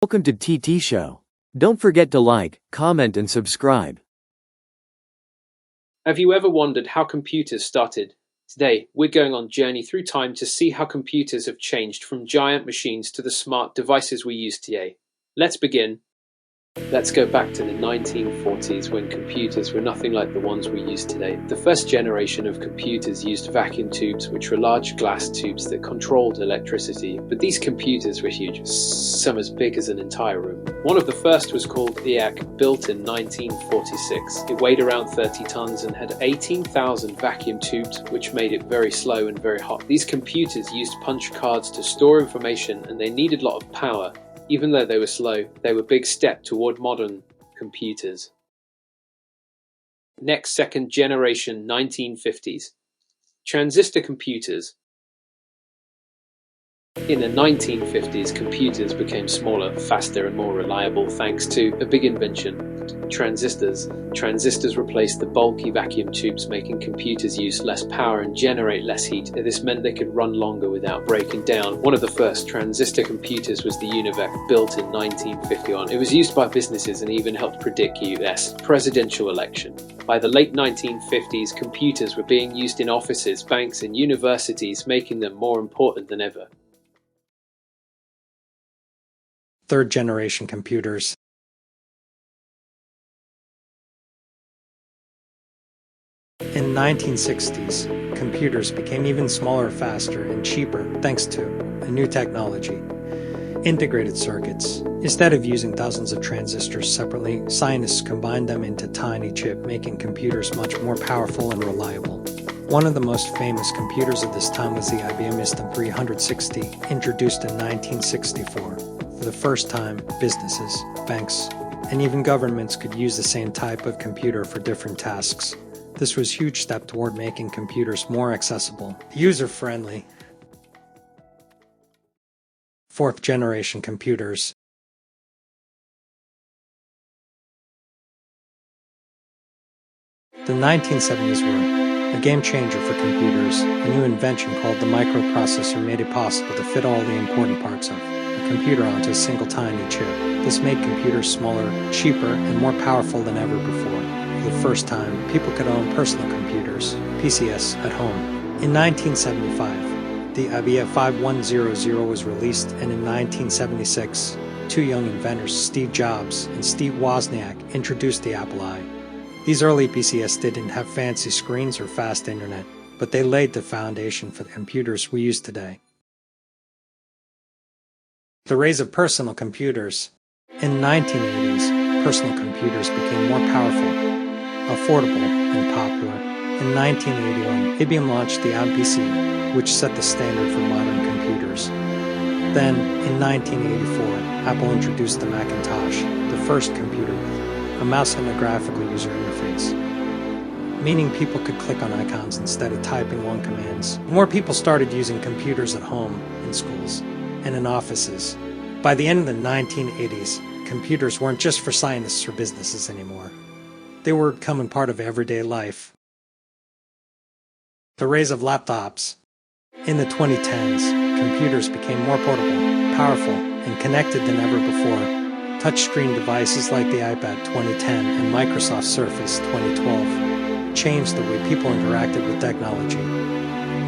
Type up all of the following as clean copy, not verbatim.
Welcome to TT Show. Don't forget to like, comment, and subscribe. Have you ever wondered how computers started? Today, we're going on a journey through time to see how computers have changed from giant machines to the smart devices we use today. Let's begin. Let's go back to the 1940s when computers were nothing like the ones we use today. The first generation of computers used vacuum tubes, which were large glass tubes that controlled electricity. But these computers were huge, some as big as an entire room. One of the first was called ENIAC, built in 1946. It weighed around 30 tons and had 18,000 vacuum tubes, which made it very slow and very hot. These computers used punch cards to store information, and they needed a lot of power. Even though they were slow, they were a big step toward modern computers. Next, second generation 1950s. Transistor computers. In the 1950s, computers became smaller, faster, and more reliable thanks to a big invention: transistors. Transistors replaced the bulky vacuum tubes, making computers use less power and generate less heat. This meant they could run longer without breaking down. One of the first transistor computers was the ENIAC, built in 1951. It was used by businesses and even helped predict US presidential election. By the late 1950s, computers were being used in offices, banks, and universities, making them more important than ever. Third generation computers. In the 1960s, computers became even smaller, faster, and cheaper thanks to a new technology: integrated circuits. Instead of using dozens of transistors separately, scientists combined them into a tiny chip, making computers much more powerful and reliable. One of the most famous computers of this time was the IBM SM360, introduced in 1964. For the first time, businesses, banks, and even governments could use the same type of computer for different tasks. This was a huge step toward making computers more accessible, user-friendly. Fourth generation computers. The 1970s were a game changer for computers. A new invention called the microprocessor made it possible to fit all the important parts of a computer onto a single tiny chip. This made computers smaller, cheaper, and more powerful than ever before. For the first time, people could own personal computers, PCs, at home. In 1975, the IBM 5100 was released, and in 1976, two young inventors, Steve Jobs and Steve Wozniak, introduced the Apple I. These early PCs didn't have fancy screens or fast internet, but they laid the foundation for the computers we use today. The rise of personal computers. In the 1980s, personal computers became more powerful, affordable, and popular. In 1981, IBM launched the PC, which set the standard for modern computers. Then, in 1984, Apple introduced the Macintosh, the first computer with a mouse and a graphical user interface, meaning people could click on icons instead of typing long commands. More people started using computers at home, in schools, and in offices. By the end of the 1980s, computers weren't just for scientists or businesses anymore. They were becoming part of everyday life. The rise of laptops. In the 2010s, computers became more portable, powerful, and connected than ever before. Touchscreen devices like the iPad 2010 and Microsoft Surface 2012 changed the way people interacted with technology.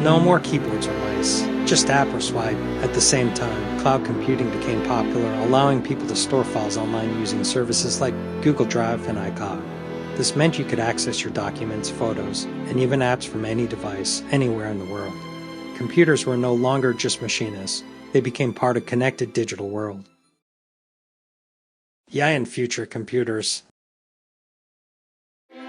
No more keyboards or mice, just tap or swipe. At the same time, cloud computing became popular, allowing people to store files online using services like Google Drive and iCloud. This meant you could access your documents, photos, and even apps from any device, anywhere in the world. Computers were no longer just machines. They became part of a connected digital world. AI and future computers.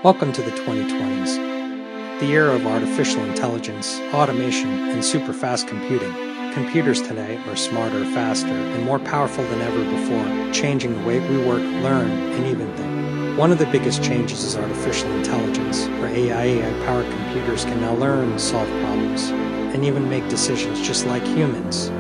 Welcome to the 2020s, the era of artificial intelligence, automation, and super-fast computing. Computers today are smarter, faster, and more powerful than ever before, changing the way we work, learn, and even think. One of the biggest changes is artificial intelligence, where AI-powered computers can now learn, solve problems, and even make decisions just like humans.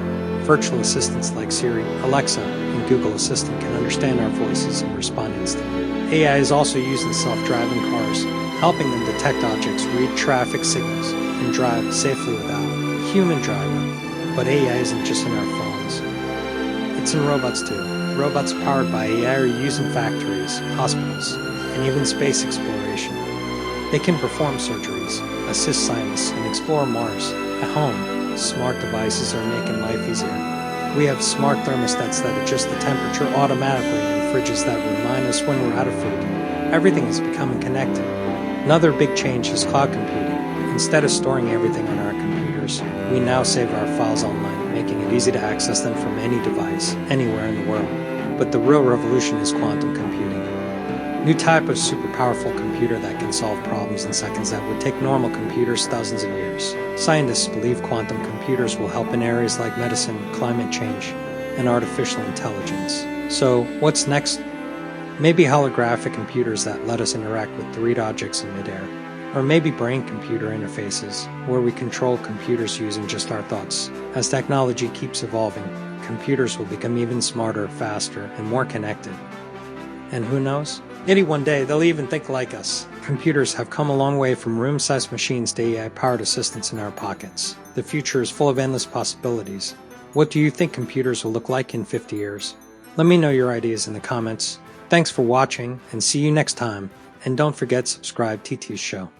Virtual assistants like Siri, Alexa, and Google Assistant can understand our voices and respond instantly. AI is also used in self-driving cars, helping them detect objects, read traffic signals, and drive safely without a human driver. But AI isn't just in our phones. It's in robots too. Robots powered by AI are used in factories, hospitals, and even space exploration. They can perform surgeries, assist scientists, and explore Mars. At home, smart devices are making life easier. We have smart thermostats that adjust the temperature automatically and fridges that remind us when we're out of food. Everything is becoming connected. Another big change is cloud computing. Instead of storing everything on our computers, we now save our files online, making it easy to access them from any device, anywhere in the world. But the real revolution is quantum computing. New type of super powerful computer that can solve problems in seconds that would take normal computers thousands of years. Scientists believe quantum computers will help in areas like medicine, climate change, and artificial intelligence. So, what's next? Maybe holographic computers that let us interact with 3D objects in midair. Or maybe brain-computer interfaces, where we control computers using just our thoughts. As technology keeps evolving, computers will become even smarter, faster, and more connected. And who knows? Maybe one day they'll even think like us. Computers have come a long way from room-sized machines to AI-powered assistants in our pockets. The future is full of endless possibilities. What do you think computers will look like in 50 years? Let me know your ideas in the comments. Thanks for watching, and see you next time. And don't forget to subscribe to TT's show.